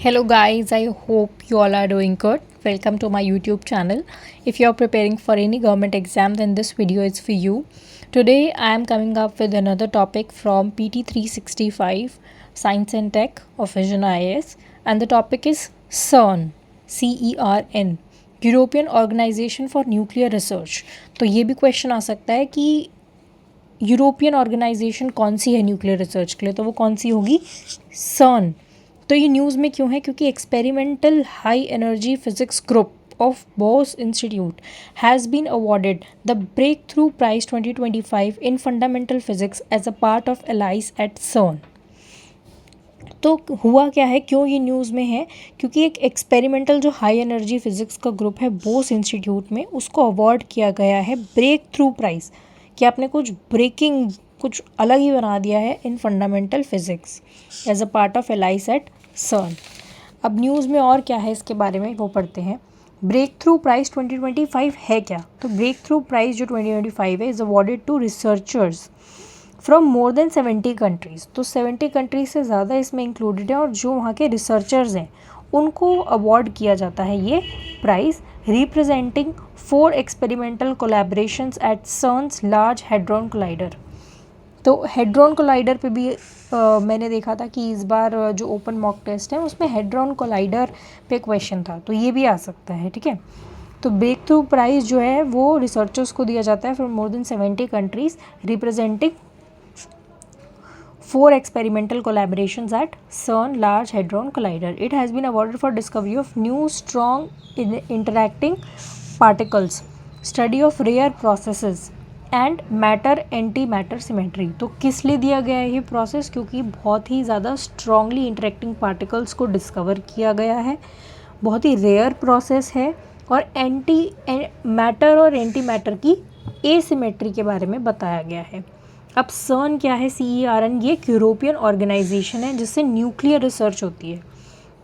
Hello guys, I hope you all are doing good. Welcome to my YouTube channel. If you are preparing for any government exam, then this video is for you. Today I am coming up with another topic from PT 365 Science and Tech of Vision IAS, and the topic is CERN, CERN, European organization for nuclear research. तो ये भी question आ सकता है कि European organisation कौन सी है nuclear research के लिए, तो वो कौन सी होगी? CERN. तो ये न्यूज़ में क्यों है? क्योंकि experimental high energy physics group of Bose Institute has been awarded the Breakthrough Prize 2025 in Fundamental Physics as a part of ALICE at CERN. तो हुआ क्या है, क्यों ये न्यूज़ में है? क्योंकि एक एक्सपेरिमेंटल जो हाई एनर्जी फिजिक्स का ग्रुप है बोस इंस्टीट्यूट में, उसको अवार्ड किया गया है ब्रेक थ्रू प्राइज़ कि आपने कुछ ब्रेकिंग, कुछ अलग ही बना दिया है in fundamental physics as a part of ALICE at CERN. अब न्यूज़ में और क्या है इसके बारे में वो पढ़ते हैं. ब्रेक थ्रू प्राइज़ 2025 है क्या? तो ब्रेक थ्रू प्राइज़ जो 2025 है is awarded to researchers from more than 70 countries. तो 70 कंट्रीज से ज़्यादा इसमें इंक्लूडेड है, और जो वहाँ के रिसर्चर्स हैं उनको अवार्ड किया जाता है ये prize, representing 4 experimental collaborations at CERN's large hadron collider. तो हेड्रॉन कोलाइडर पे भी मैंने देखा था कि इस बार जो ओपन मॉक टेस्ट है उसमें हेड्रॉन कोलाइडर पे क्वेश्चन था, तो ये भी आ सकता है. ठीक है, तो ब्रेक थ्रू प्राइज़ जो है वो रिसर्चर्स को दिया जाता है from more than 70 countries, representing 4 experimental collaborations at CERN Large Hadron Collider. It has been awarded for discovery of new strong interacting particles, study of rare processes and matter antimatter symmetry. तो किस लिए दिया गया है ये process? क्योंकि बहुत ही ज़्यादा स्ट्रांगली इंटरेक्टिंग पार्टिकल्स को डिस्कवर किया गया है, बहुत ही रेयर प्रोसेस है, और एंटी मैटर और एंटी मैटर की एसिमेट्री के बारे में बताया गया है. अब CERN क्या है? CERN ये एक यूरोपियन ऑर्गेनाइजेशन है जिससे न्यूक्लियर रिसर्च होती है.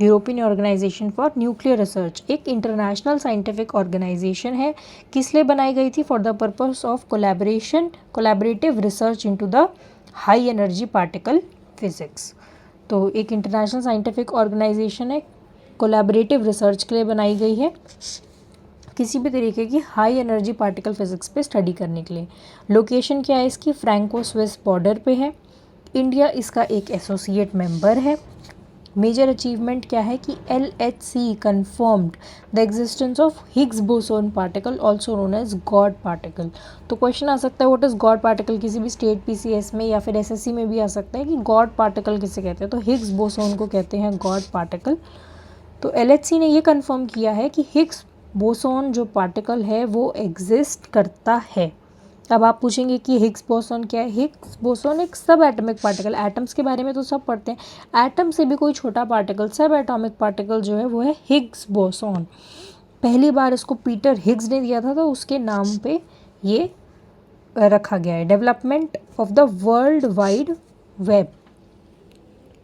European organization for nuclear research एक इंटरनेशनल साइंटिफिक ऑर्गेनाइजेशन है. किस लिए बनाई गई थी? For the purpose of collaborative research into the high energy particle physics. तो एक इंटरनेशनल साइंटिफिक ऑर्गेनाइजेशन है, कोलैबोरेटिव रिसर्च के लिए बनाई गई है, किसी भी तरीके की हाई एनर्जी पार्टिकल फिजिक्स पे स्टडी करने के लिए. लोकेशन क्या है इसकी? फ्रैंको स्विस बॉर्डर पे है. इंडिया इसका एक एसोसिएट मेंबर है. मेजर अचीवमेंट क्या है कि LHC confirmed the existence of Higgs boson particle also known as God particle. तो क्वेश्चन आ सकता है व्हाट इज गॉड पार्टिकल, किसी भी स्टेट PCS में या फिर SSC में भी आ सकता है कि गॉड पार्टिकल किसे कहते हैं. तो हिग्स बोसोन को कहते हैं गॉड पार्टिकल. तो LHC ने ये कंफर्म किया है कि हिग्स बोसोन जो पार्टिकल है वो एग्जिस्ट करता है. अब आप पूछेंगे कि हिग्स बोसोन क्या है? हिग्स बोसोन एक सब एटॉमिक पार्टिकल, एटम्स के बारे में तो सब पढ़ते हैं, एटम से भी कोई छोटा पार्टिकल, सब एटॉमिक पार्टिकल जो है वो है हिग्स बोसोन. पहली बार इसको पीटर हिग्स ने दिया था, तो उसके नाम पे ये रखा गया है. Development of the world wide web.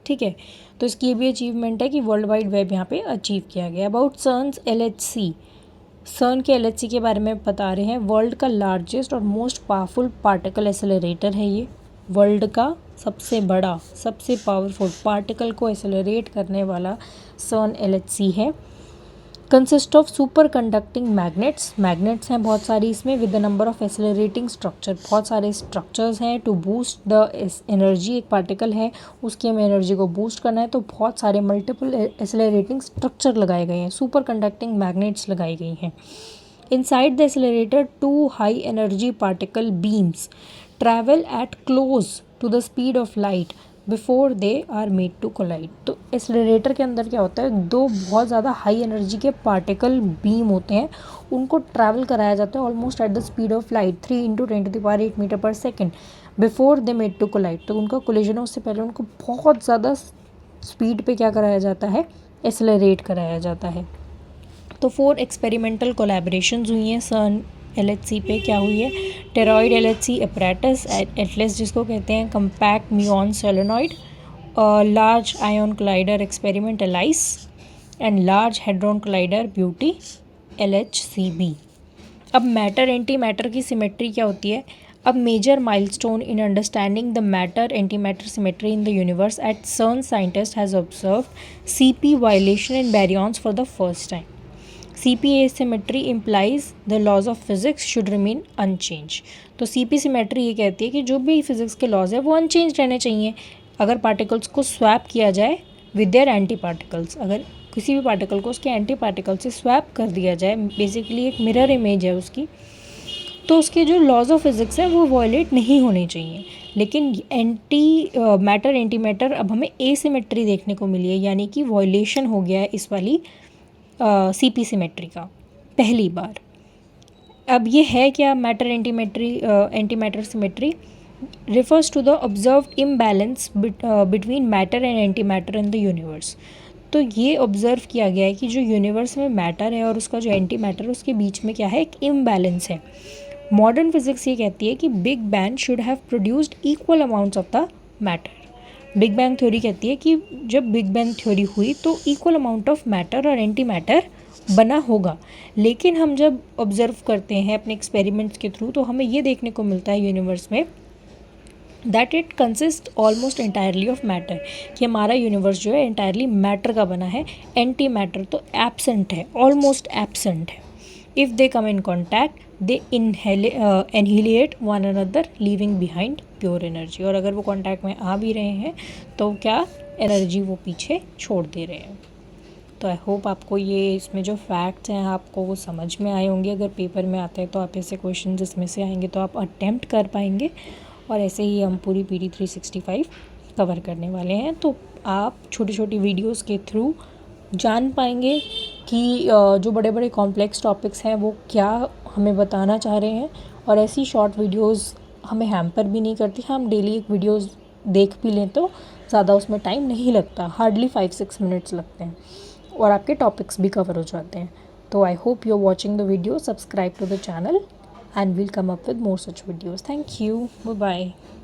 ठीक है, तो इसकी ये भी अचीवमेंट है कि वर्ल्ड वाइड वेब यहाँ पे अचीव किया गया. अबाउट CERN's LHC, CERN के LHC के बारे में बता रहे हैं. वर्ल्ड का लार्जेस्ट और मोस्ट पावरफुल पार्टिकल एक्सेलरेटर है ये. वर्ल्ड का सबसे बड़ा, सबसे पावरफुल पार्टिकल को एक्सेलरेट करने वाला CERN LHC है. Consist of super conducting magnets. Magnets हैं बहुत सारी इसमें, with the number of accelerating structure. बहुत सारे स्ट्रक्चर्स हैं टू बूस्ट द एनर्जी. एक पार्टिकल है, उसकी हमें एनर्जी को बूस्ट करना है, तो बहुत सारे मल्टीपल एक्सेलरेटिंग स्ट्रक्चर लगाए गए हैं, सुपर कंडक्टिंग मैग्नेट्स लगाई गई हैं. Inside the accelerator 2 high energy particle beams travel at close to the speed of light before they are made to collide. तो एक्सेलरेटर के अंदर क्या होता है? 2 बहुत ज़्यादा हाई एनर्जी के पार्टिकल बीम होते हैं, उनको ट्रैवल कराया जाता है almost at the speed of light 3 × 10⁸ meter per second before they made to collide. तो उनका कोलिजन उससे पहले उनको बहुत ज़्यादा स्पीड पे क्या कराया जाता है? एक्सेलरेट कराया जाता है. तो 4 एक्सपेरिमेंटल कोलैबोरेशंस हुई हैं CERN LHC पे. क्या हुई है? टेरॉइड LHC अपैरेटस, एटलस जिसको कहते हैं, compact muon solenoid, large ion collider experiment alias, and large hadron collider beauty LHCb. अब मैटर एंटी मैटर की सिमेट्री क्या होती है? A major milestone in understanding the matter-antimatter symmetry in the universe, at CERN scientist has observed CP violation in baryons for the first time. CP asymmetry implies the laws of physics should remain unchanged. तो CP symmetry ये कहती है कि जो भी physics के laws है वो अनचेंज रहने चाहिए. अगर पार्टिकल्स को स्वैप किया जाए विद देयर एंटी पार्टिकल्स, अगर किसी भी पार्टिकल को उसके एंटी पार्टिकल से स्वैप कर दिया जाए, बेसिकली एक मिरर इमेज है उसकी, तो उसके जो लॉज ऑफ फिज़िक्स हैं वो वॉयलेट नहीं होने चाहिए. लेकिन मैटर एंटी मैटर अब हमें एसिमेट्री देखने को मिली है, यानी कि वॉयलेशन हो गया है इस वाली CP सिमेट्री का पहली बार. अब ये है क्या matter anti matter symmetry? refers to the observed imbalance between matter and antimatter in the universe. तो ये ऑब्ज़र्व किया गया है कि जो यूनिवर्स में मैटर है और उसका जो एंटी मैटर है उसके बीच में क्या है, एक इम्बैलेंस है. मॉडर्न फिजिक्स ये कहती है कि big bang should have produced equal amounts of the matter. Big bang theory कहती है कि जब बिग बैंग थ्योरी हुई तो इक्वल अमाउंट ऑफ मैटर और एंटी मैटर बना होगा. लेकिन हम जब ऑब्ज़र्व करते हैं अपने एक्सपेरिमेंट्स के थ्रू तो हमें ये देखने को मिलता है यूनिवर्स में that it consist almost entirely of matter, कि हमारा यूनिवर्स जो है एंटायरली मैटर का बना है. एंटी मैटर तो एब्सेंट है, ऑलमोस्ट एब्सेंट है. If they come in contact they annihilate one another leaving behind pure energy. और अगर वो कॉन्टैक्ट में आ भी रहे हैं तो क्या एनर्जी वो पीछे छोड़ दे रहे हैं. तो आई होप आपको ये इसमें जो फैक्ट्स हैं आपको वो समझ में आए होंगे. अगर पेपर में आते हैं तो आप ऐसे क्वेश्चन इसमें से आएंगे तो आप अटैम्प्ट कर पाएंगे. और ऐसे ही हम पूरी PD 365 कवर करने वाले हैं. तो आप छोटी छोटी वीडियोस के थ्रू जान पाएंगे कि जो बड़े बड़े कॉम्प्लेक्स टॉपिक्स हैं वो क्या हमें बताना चाह रहे हैं. और ऐसी शॉर्ट वीडियोस हमें हैम्पर भी नहीं करती. हम डेली एक वीडियोस देख भी लें तो ज़्यादा उसमें टाइम नहीं लगता, हार्डली 5-6 मिनट्स लगते हैं और आपके टॉपिक्स भी कवर हो जाते हैं. तो I hope you are watching the video. Subscribe to the channel and we'll come up with more such videos. Thank you. Bye bye.